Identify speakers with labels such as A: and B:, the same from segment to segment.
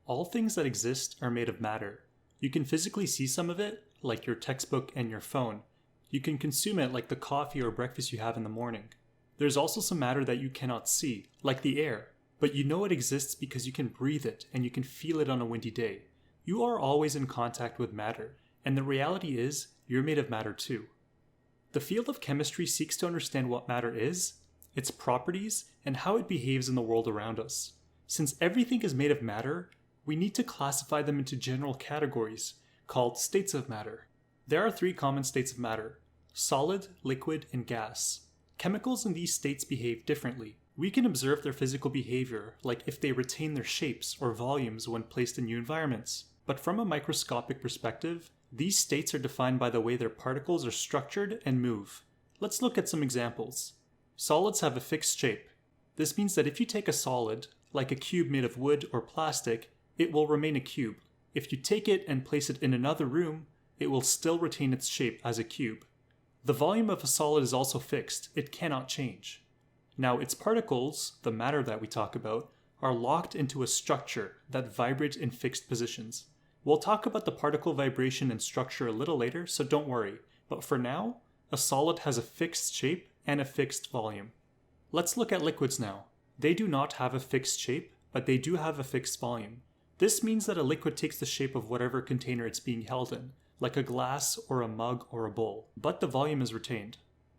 A: All things that exist are made of matter. You can physically see some of it, like your textbook and your phone. You can consume it like the coffee or breakfast you have in the morning. There's also some matter that you cannot see, like the air, but you know it exists because you can breathe it and you can feel it on a windy day. You are always in contact with matter, and the reality is, you're made of matter too. The field of chemistry seeks to understand what matter is, its properties, and how it behaves in the world around us. Since everything is made of matter, we need to classify them into general categories, called states of matter. There are 3 common states of matter: solid, liquid, and gas. Chemicals in these states behave differently. We can observe their physical behavior, like if they retain their shapes or volumes when placed in new environments. But from a microscopic perspective, these states are defined by the way their particles are structured and move. Let's look at some examples. Solids have a fixed shape. This means that if you take a solid, like a cube made of wood or plastic, it will remain a cube. If you take it and place it in another room, it will still retain its shape as a cube. The volume of a solid is also fixed. It cannot change. Now, its particles, the matter that we talk about, are locked into a structure that vibrates in fixed positions. We'll talk about the particle vibration and structure a little later, so don't worry. But for now, a solid has a fixed shape and a fixed volume. Let's look at liquids now. They do not have a fixed shape, but they do have a fixed volume. This means that a liquid takes the shape of whatever container it's being held in, like a glass or a mug or a bowl, but the volume is retained.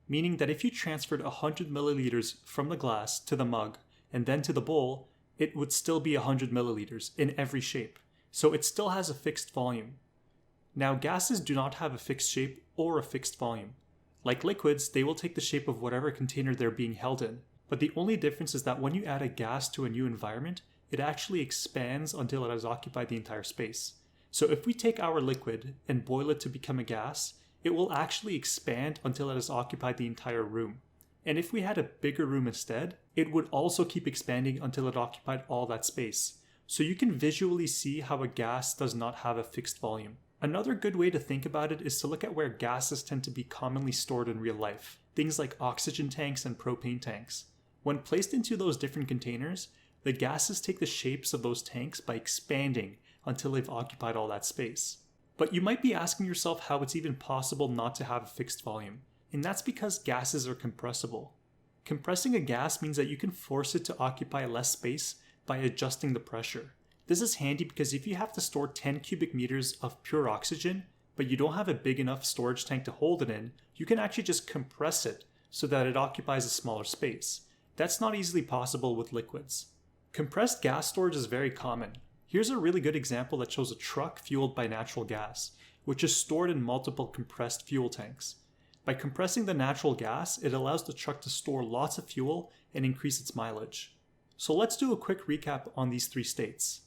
A: Meaning that if you transferred 100 milliliters from the glass to the mug and then to the bowl, it would still be 100 milliliters in every shape. So it still has a fixed volume. Now, gases do not have a fixed shape or a fixed volume. Like liquids, they will take the shape of whatever container they're being held in. But the only difference is that when you add a gas to a new environment, it actually expands until it has occupied the entire space. So if we take our liquid and boil it to become a gas, it will actually expand until it has occupied the entire room. And if we had a bigger room instead, it would also keep expanding until it occupied all that space. So you can visually see how a gas does not have a fixed volume. Another good way to think about it is to look at where gases tend to be commonly stored in real life. Things like oxygen tanks and propane tanks. When placed into those different containers, the gases take the shapes of those tanks by expanding until they've occupied all that space. But you might be asking yourself how it's even possible not to have a fixed volume, and that's because gases are compressible. Compressing a gas means that you can force it to occupy less space by adjusting the pressure. This is handy because if you have to store 10 cubic meters of pure oxygen, but you don't have a big enough storage tank to hold it in, you can actually just compress it so that it occupies a smaller space. That's not easily possible with liquids. Compressed gas storage is very common. Here's a really good example that shows a truck fueled by natural gas, which is stored in multiple compressed fuel tanks. By compressing the natural gas, it allows the truck to store lots of fuel and increase its mileage. So let's do a quick recap on these 3 states.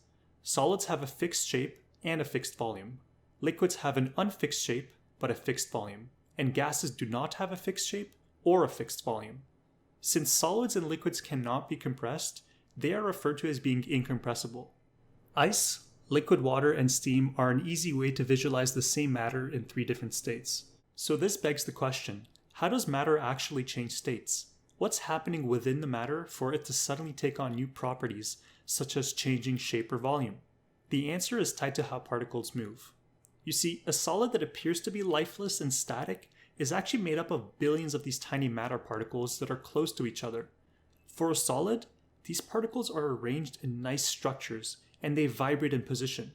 A: Solids have a fixed shape and a fixed volume. Liquids have an unfixed shape but a fixed volume. And gases do not have a fixed shape or a fixed volume. Since solids and liquids cannot be compressed, they are referred to as being incompressible. Ice, liquid water, and steam are an easy way to visualize the same matter in 3 different states. So this begs the question, how does matter actually change states? What's happening within the matter for it to suddenly take on new properties, such as changing shape or volume? The answer is tied to how particles move. You see, a solid that appears to be lifeless and static is actually made up of billions of these tiny matter particles that are close to each other. For a solid, these particles are arranged in nice structures and they vibrate in position.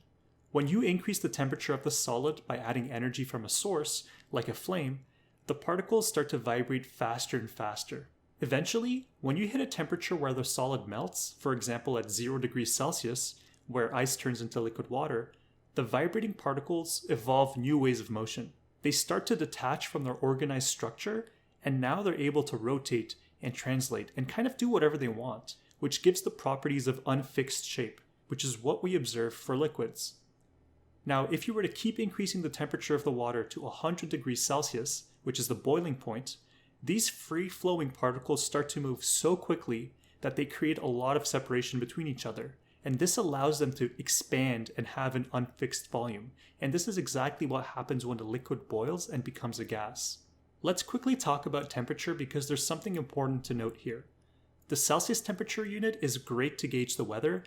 A: When you increase the temperature of the solid by adding energy from a source, like a flame, the particles start to vibrate faster and faster. Eventually, when you hit a temperature where the solid melts, for example at 0 degrees Celsius, where ice turns into liquid water, the vibrating particles evolve new ways of motion. They start to detach from their organized structure, and now they're able to rotate and translate and kind of do whatever they want, which gives the properties of unfixed shape, which is what we observe for liquids. Now, if you were to keep increasing the temperature of the water to 100 degrees Celsius, which is the boiling point, these free-flowing particles start to move so quickly that they create a lot of separation between each other, and this allows them to expand and have an unfixed volume, and this is exactly what happens when a liquid boils and becomes a gas. Let's quickly talk about temperature because there's something important to note here. The Celsius temperature unit is great to gauge the weather,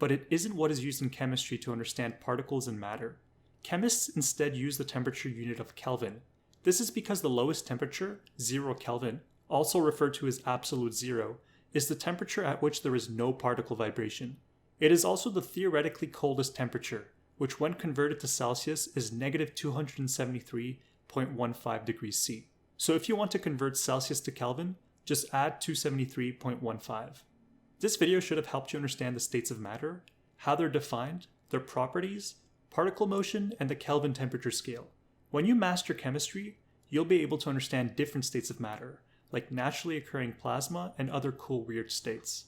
A: but it isn't what is used in chemistry to understand particles and matter. Chemists instead use the temperature unit of Kelvin. This is because the lowest temperature, 0 Kelvin, also referred to as absolute zero, is the temperature at which there is no particle vibration. It is also the theoretically coldest temperature, which when converted to Celsius is negative 273.15 degrees C. So if you want to convert Celsius to Kelvin, just add 273.15. This video should have helped you understand the states of matter, how they're defined, their properties, particle motion, and the Kelvin temperature scale. When you master chemistry, you'll be able to understand different states of matter, like naturally occurring plasma and other cool weird states.